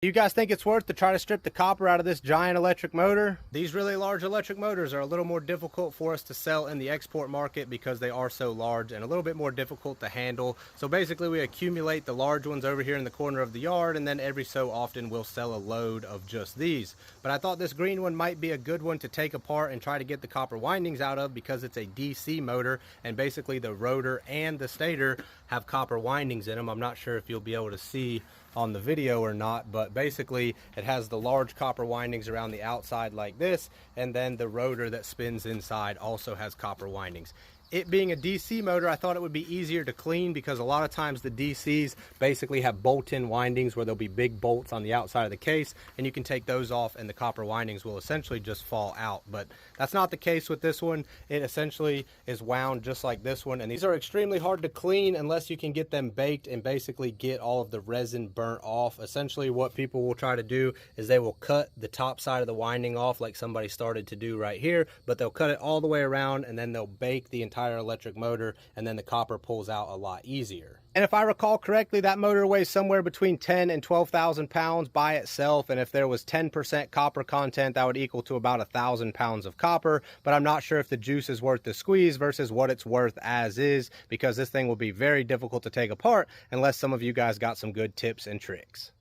Do you guys think it's worth to try to strip the copper out of this giant electric motor? These really large electric motors are a little more difficult for us to sell in the export market because they are so large and a little bit more difficult to handle. So basically we accumulate the large ones over here in the corner of the yard, and then every so often we'll sell a load of just these. But I thought this green one might be a good one to take apart and try to get the copper windings out of because it's a DC motor, and basically the rotor and the stator have copper windings in them. I'm not sure if you'll be able to see on the video or not, but basically it has the large copper windings around the outside like this, and then the rotor that spins inside also has copper windings. It being a DC motor, I thought it would be easier to clean because a lot of times the DCs basically have bolt-in windings where there'll be big bolts on the outside of the case, and you can take those off and the copper windings will essentially just fall out. But that's not the case with this one. It essentially is wound just like this one, and these are extremely hard to clean unless you can get them baked and basically get all of the resin burnt off. Essentially what people will try to do is they will cut the top side of the winding off like somebody started to do right here, but they'll cut it all the way around and then they'll bake the entire electric motor, and then the copper pulls out a lot easier. And if I recall correctly, that motor weighs somewhere between 10 and 12,000 pounds by itself, and if there was 10% copper content, that would equal to about 1,000 pounds of copper. But I'm not sure if the juice is worth the squeeze versus what it's worth as is, because this thing will be very difficult to take apart unless some of you guys got some good tips and tricks.